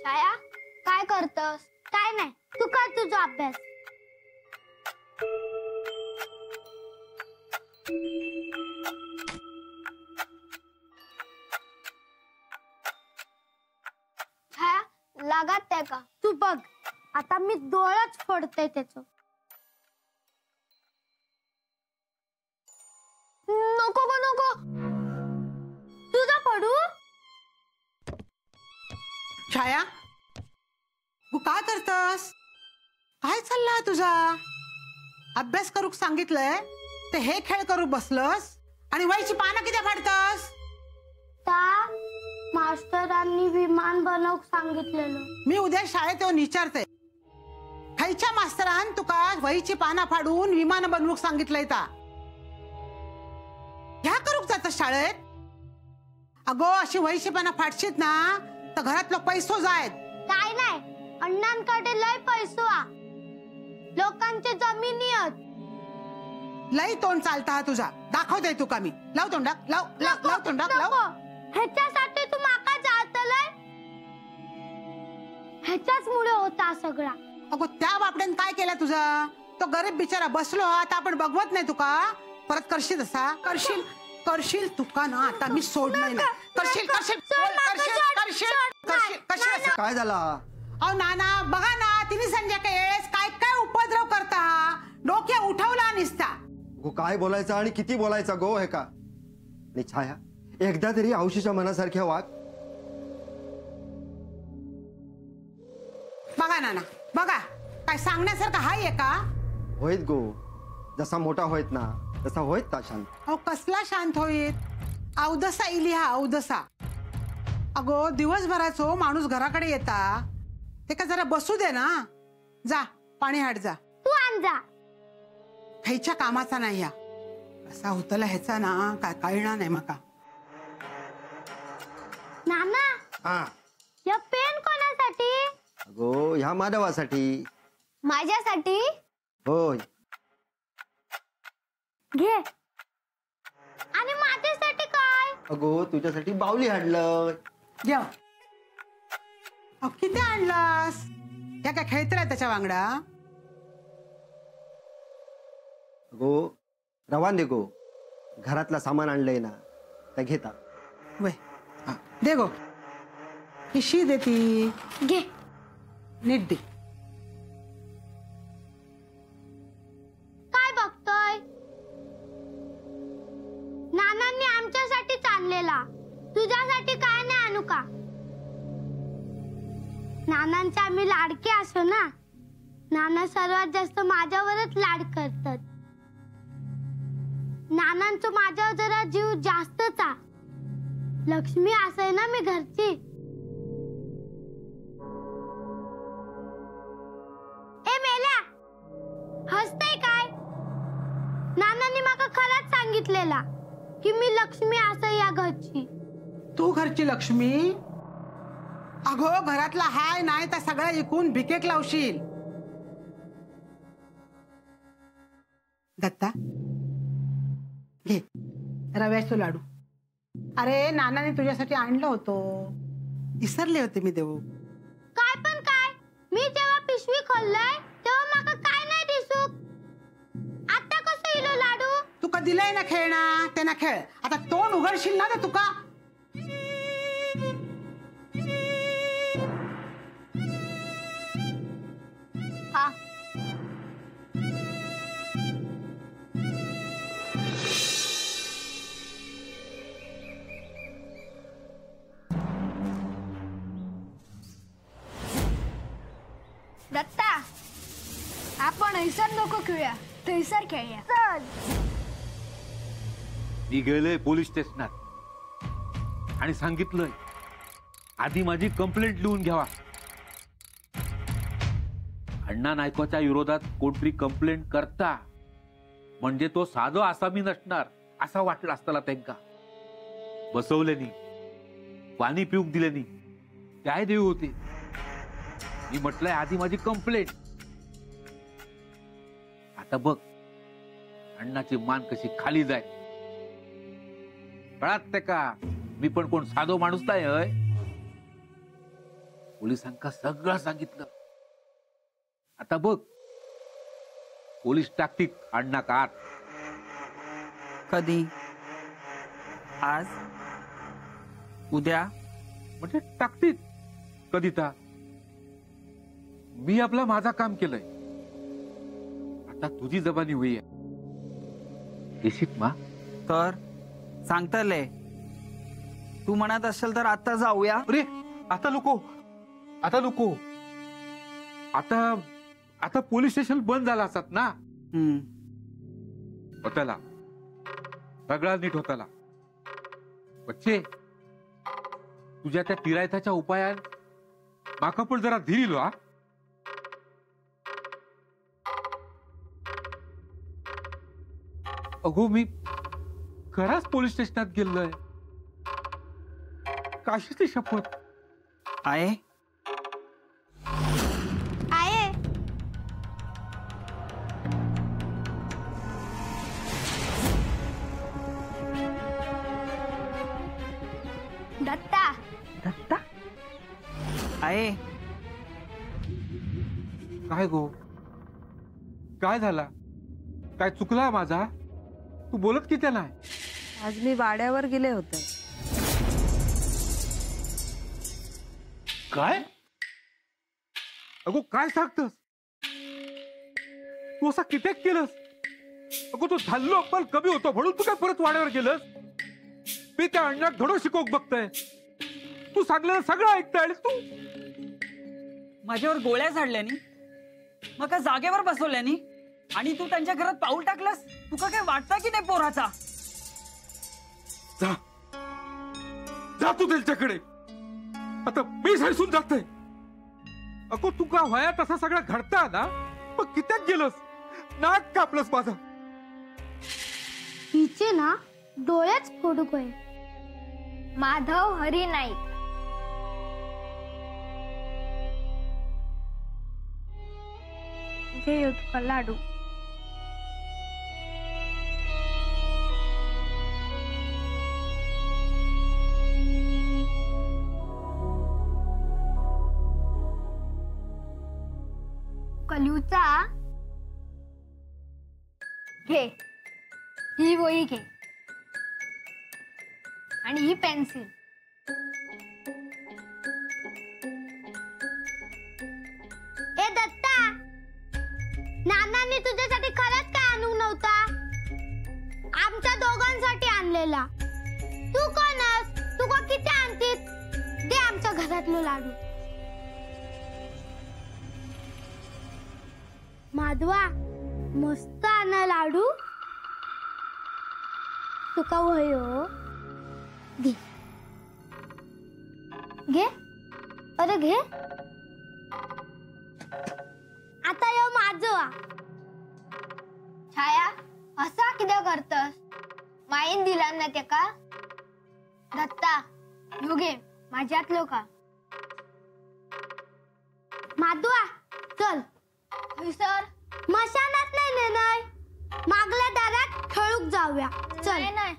छाया काय करतस? काय नाही, तू कर तुझा अभ्यास. छाया लागत आहे का? तू बघ आता मी डोळाच फोडते त्याचं. नको गो नको, तुझा पडू. छाया तू काय करतस? काय चालला तुझा? अभ्यास करूक सांगितलंय ते हे खेळ करू बसलस आणि वहीची पानं किती फाडतस? मास्तरांनी विमान बनवूक सांगितलेलं. मी उद्या शाळेत येऊन विचारते खायच्या मास्तरान तुका वहीची पानं फाडून विमान बनवूक सांगितलंय ता? ह्या करूक जात शाळेत? अगो अशी वहीची पानं फाडशीत ना तर घरातलो पैसो जायत. काय नाही, अण्णांकडे लय पैसो आ, लोकांचे जमिनी आहेत. लय तोंड चालता हा तुझा. दाखवते तुका मी. लाव तोंडाक, लाव लाव लाव तोंडाक लाव. ह्याच्यासाठी तू माका जातलय? ह्याच्याच मुळे होता सगळा. अगो त्या बापड्यान काय केलं तुझा? तो गरीब बिचारा बसलो आता आपण बघवत नाही तुका. परत करशील असा? करशील करशील तुका ना आता मी सोडणार नाही. करशील करशील करशील करशील करशील करशील. काय झाला? अहो नाना बघा ना, तिने संध्याकाळेस काय काय उपद्रव करता. डोक्या उठवला निसता. गो काय बोलायचं आणि किती बोलायचं गो हे का? नाही छाया एकदा तरी औशीच्या मनासारख्या वाग. बघा नाना बघा, काय सांगण्यासारखं हाय का? होईत गो, जसा मोठा होईत ना तसा होईत ता शांत. अहो कसला शांत होईत? अवदसा इली हा अवदसा. अगो दिवसभराचो माणूस घराकडे येता ते का जरा बसू दे ना. जा पाणी हाड जा. तू आण जा. खायच्या कामाचा नाही ह्या. असा होतला ह्याचा ना काय कळणार नाही मका. नाना हा या पेन कोणासाठी? अगो ह्या माधवासाठी. माझ्यासाठी? होय. घे. आणि माझ्यासाठी काय? अगो तुझ्यासाठी बावली हाडलं. जेव. अहो किती आणलास? या काय खेळतराय त्याच्या वांगडा? अगो रवान दे गो, घरातला सामान आणलंय ना त्या घेता. वय दे गो. पिशी देती. घे. नीट दे. काय बघतोय? नानांनी आमच्यासाठीच आणलेला, तुझ्यासाठी काय नाही आणू का? नानांचे आम्ही लाडके असो ना. नाना सर्वात जास्त माझ्यावरच लाड करतात. नानांचं माझ्यावर जरा जीव जास्तच आ. लक्ष्मी असय ना मी घरची. ए मेल्या, हसतय काय? नानांनी माका खरंच सांगितलेला की मी लक्ष्मी असं या घरची. तू घरची लक्ष्मी? अगो घरातला हाय नाही तर सगळं ऐकून भिकेक लावशील. दत्ता घे रव्याचं लाडू. अरे नानाने तुझ्यासाठी आणलं होतं, विसरले होते मी देऊ. काय पण काय? मी जेव्हा पिशवी खोललंय तेव्हा माका काय नाही दिसूक. आता कसं इलो लाडू? तुका दिलंय ना खेळणा ते ना खेळ. आता तोंड उघडशील ना तर तुका. हा. दत्ता आपण ऐसर नको खेळूया, थैसर खेळूया. चल. मी गेलोय पोलीस स्टेशनात आणि सांगितलंय आधी माझी कंप्लेंट लिहून घ्यावा. अण्णा नायकोच्या विरोधात कोणतरी कंप्लेंट करता म्हणजे तो साधो आसामी नसणार असा वाटला असताना त्यांका. बसवले नी, पाणी पिऊक दिले नी, काय देऊ होते. मी म्हटलंय आधी माझी कंप्लेंट. आता बघ अण्णाची मान कशी खाली जाय. कळत ते का मी पण कोण साधो माणूस नाही होय. पोलिसांका सगळं सांगितलं. आता बघ पोलीस टाकतील अण्णा का आत. कधी? आज? उद्या? म्हणजे टाकतील कधी ता. मी आपला माझा काम केलंय. आता तुझी जबानी होई आहे. येशीत मा? तर सांगतले तू म्हणत असेल तर आता जाऊया. अरे आता नको, आता नको. आता आता पोलीस स्टेशन बंद झाला असतात ना. होताला सगळा नीट होताला. बच्चे तुझ्या त्या तिरायताच्या उपायान माका पण जरा धीर हा. अगो मी खराच पोलीस स्टेशनात गेलोय. काशीची शपथ आहे. आहे. दत्ता दत्ता आहे. काय गो काय झाला? काय चुकला माझा? तू बोलत किती नाही. आज मी वाड्यावर गेले होते. काय? अगो काय सांगतस? तू असा कित्येक केलंस? अगो तू झालो पण कमी होतो म्हणून तू काय परत वाड्यावर गेलंस? मी त्या अण्णात धडो शिकोक बघतोय. तू सांगलेलं सगळं ऐकताय आणि तू माझ्यावर गोळ्या झाडल्यानी मग का जागेवर बसवल्यानी आणि तू त्यांच्या घरात पाऊल टाकलंस. तुका काय वाटतं की नाही पोराचा? जा जा तू त्यांच्याकडे. आता मी सैसून जातोय. अगो तू का वया तसा सगळं घडता ना मग कित्याक गेलंस? नाक कापलंस माझं. हिचे ना डोळ्याच फोडूक आहे. माधव हरी नाईक. इथे येऊ तुका लाडू. कलूचा घे. ही वही घे आणि ही पेन्सिल. ए दत्ता, नानांनी तुझ्यासाठी खरंच काय आणू नव्हता? आमच्या दोघांसाठी आणलेला. तू कोणस? तू को किती आणतीत? दे आमच्या घरातलो लाडू. माधवा मस्त आणा लाडू. तुका वयो घे घे. अरे घे. आता यो माझं. छाया असा किती करतस? माईन दिला ना ते का? दत्ता यो घे माझ्यातलो का? माधवा चल. सर मशानात नाही नेनाय. मागल्या दारात खेळूक जाऊया. चल. नाही नाही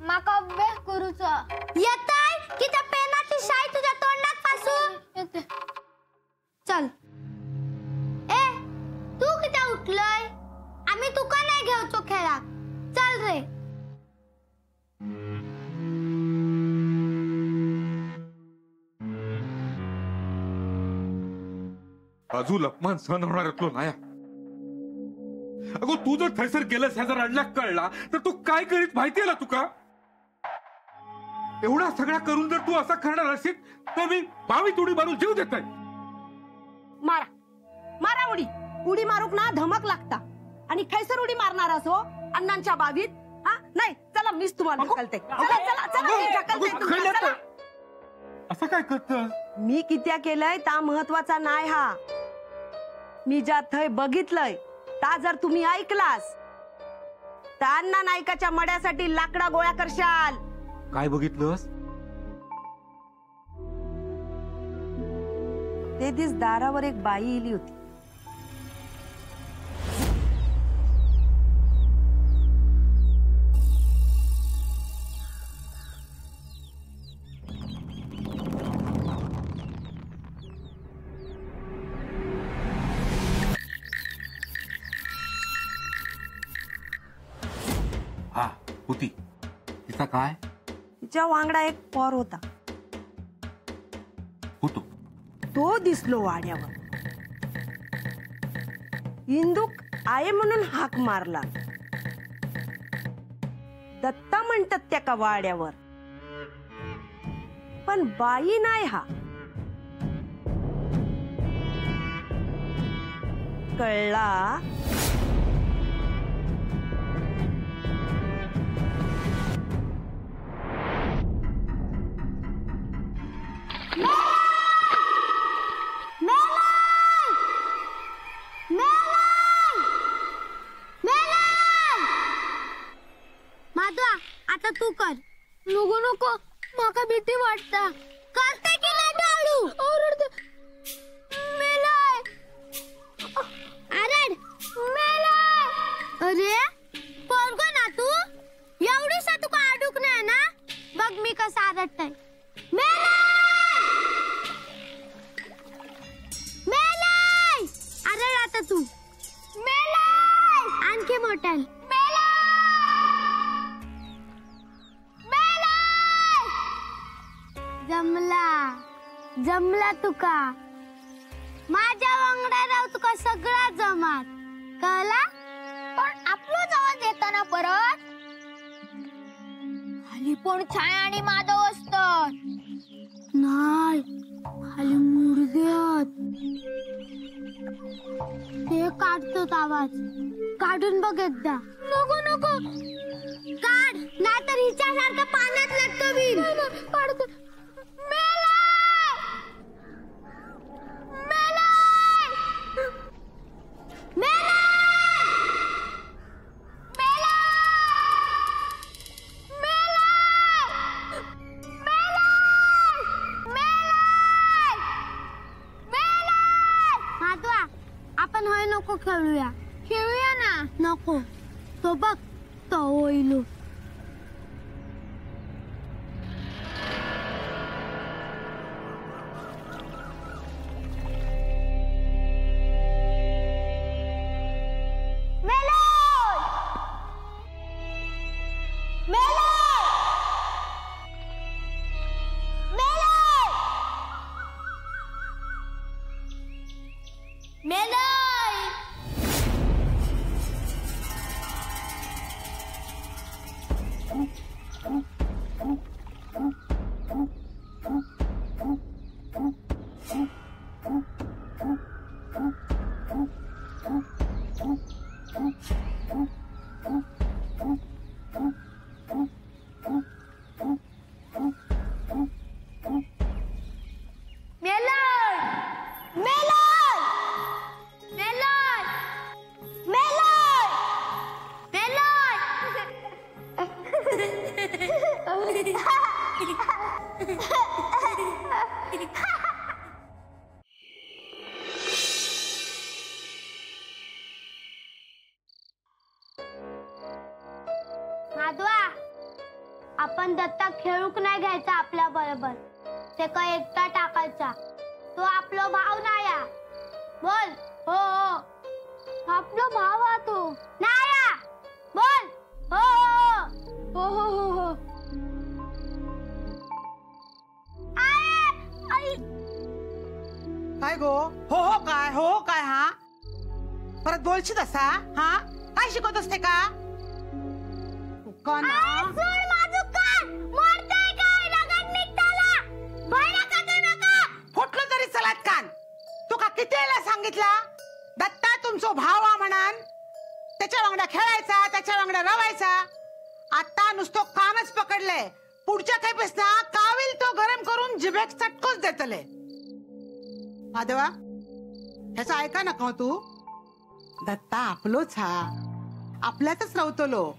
माका अभ्यास करूचा. येताय की त्या पेनाची शाई तुझ्या तोंडात पासू. चल. ए तू किती उठलय? आम्ही तुका नाही घेऊचो खेळात. चल रे. अजून अपमान सहन होणार असलो नाया. अगो तू जर थैसर गेलंस ह्या जर अडल्याक कळला तर तू काय करीत माहितीये ना तुका? एवढा सगळा करून जर तू असा करणार असेल तर मी बावीत उडी मारून जीव देत नाही. मारा मारा उडी. उडी मारूक ना धमक लागता आणि खैसर उडी मारणार असो अण्णांच्या बावीत. हा नाही चला मीच तुम्हाला ढकलते. चला चला चला मी ढकलते तुम्हाला. चला. असं काय करतं? मी कित्या केलंय ता महत्वाचा नाही. हा मी ज्या थंय बघितलंय ता जर तुम्ही ऐकलास तर अण्णा नाईकाच्या मड्यासाठी लाकडा गोळा करशाल. काय बघितलंस? ते दिस दारावर एक बाई इली होती. होती. तिचा काय तिच्या वांगडा एक पोर होता. होतो? तो दिसलो वाड्यावर. इंदूक आहे म्हणून हाक मारला. दत्ता म्हणतात त्या वाड्यावर, पण बाई नाही हा. कळला? माधवा आता तू कर. नको नको माका भीती वाटता. करते की नाही डाळू? ओरडते. मेलाय. अरे मेलाय. अरे पोरगो ना तू? एवढी सा तुका आडूक नाही ना? बघ मी कसा आरडताय. मेलाय. मेलाय. अरे आता तू. मेलाय. आणखी मोठ्यान. जमला तुका. माझ्या वांगडा राव तुका सगळा जमात. कळला? पण आपलोच आवाज येताना परत खाली पण छाया आणि माधव असतात. नाही खाली मुडद्यात. ते काढतात आवाज. काढून बघ एकदा. नको नको काढ नाहीतर हिच्यासारखं पाण्यात लटकवीन. काढतो. आपण होय नको खेळूया. खेळूया ना. नको तो बघ तो होईल. माधवा आपण दत्ता खेळूक नाही घ्यायचा आपल्या बरोबर. ते काय एकटा टाकायचा. तो आपला भाव नाया. बोल हो हो. आपला भाव हा तू नाया. बोल हो हो हो हो हो. आई काय गो? हो हो काय? हो हो काय? हा परत बोलशील असा? हा काय शिकवत असते का? तुका ना सोड माझं कान. मरतय काय लगन निघताला. भैरा का नका. फुटलं तरी चलात कान. तुका किती वेळा सांगितला दत्ता तुमचा भाव हा म्हणान. त्याच्या वांगडा खेळायचा, त्याच्या वांगडा रवायचा. आता नुसतो कानच पकडले. पुढच्या खेपेस ना काविल तो गरम करून जिभेक चटकोच देतले. माधवा ह्याचं ऐका नका तू. दत्ता आपलोच हा. आपल्यातच रवतलो.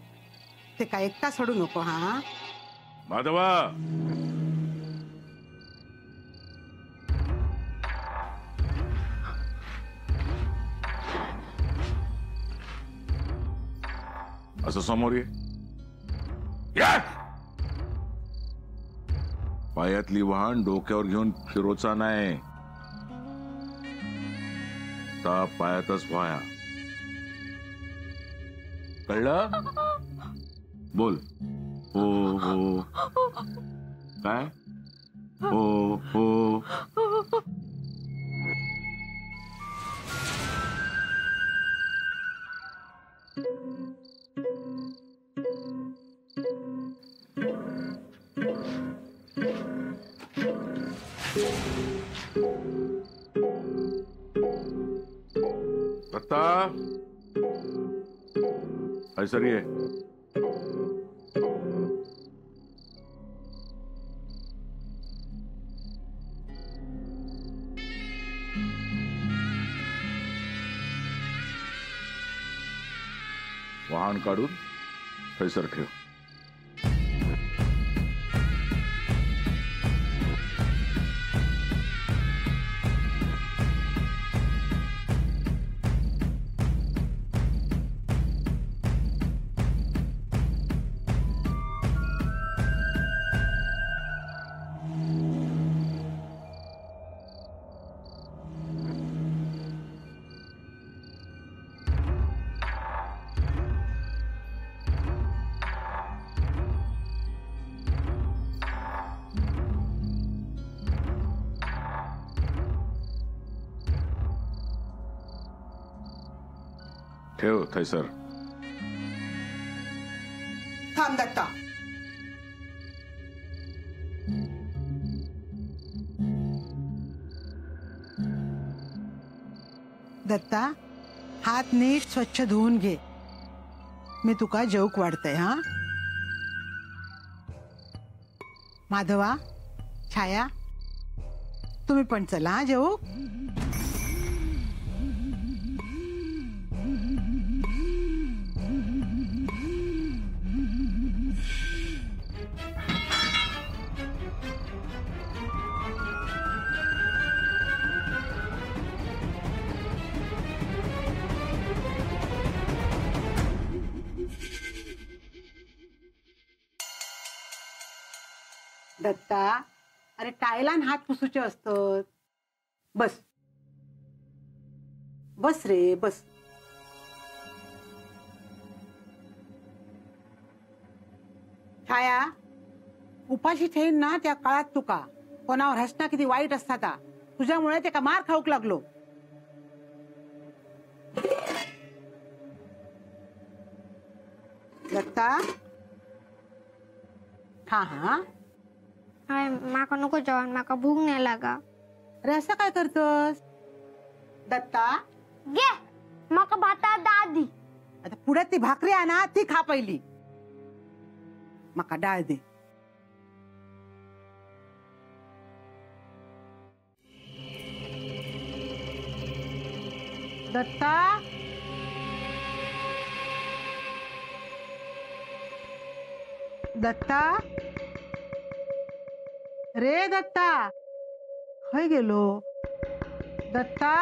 ते काय एकटा सोडू नको. हा माधवा असं समोर ये. पायातली वाहन डोक्यावर घेऊन फिरोचा नाही. ताप पायातच व्हाया. कळलं? बोल. हो. काय? हो. दत्ता, ऐसर ये. वाहन काढून थैसर ठेव. ठेव थैसर. थांब दत्ता. दत्ता, हात नीट स्वच्छ धुवून घे. मी तुका जेवूक वाढतय. हा माधवा, छाया, तुम्ही पण चला हा जेवू. दत्ता, अरे टायलान हात पुसूचे असतात. बस बस रे बस. छाया, उपाशी ठेवीन ना त्या काळात तुका कोणावर हसणं किती वाईट असता. तुझ्यामुळे ते का मार खाऊक लागलो. दत्ता, हा माका नको जेवण, माका भूक नाही लागा. अरे असं काय करतोस दत्ता? घे माका भातात डाळ दी. आता पुढे ती भाकरी आणा, ती खा पहिली. मका डाळ दे. दत्ता, दत्ता, रे दत्ता, खय गेलो दत्ता?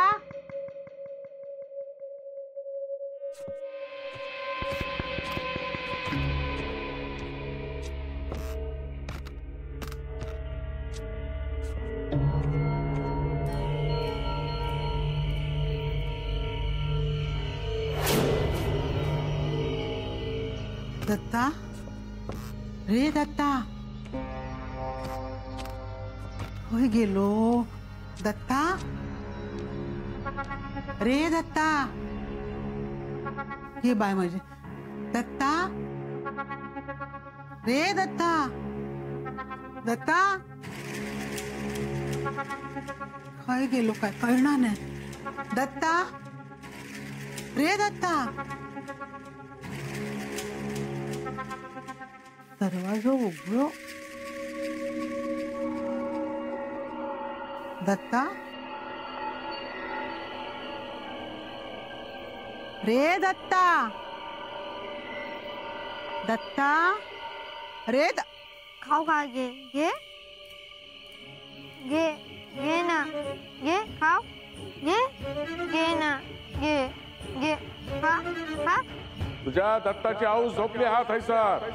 दत्ता, रे दत्ता, होय गेलो दत्ता. रे दत्ता, हे बाय माझे दत्ता. रे दत्ता, दत्ता खय गेलो काय कळणार नाही. दत्ता, रे दत्ता. दरवाजा उघडो. दत्ता, रे दत्ता, दत्ता, रे खाऊ का? घे घे घे घे ना, घे खाऊ, घे घे ना, घे घे खा खा. तुझ्या दत्ताची आऊस झोपली. हा थैसर.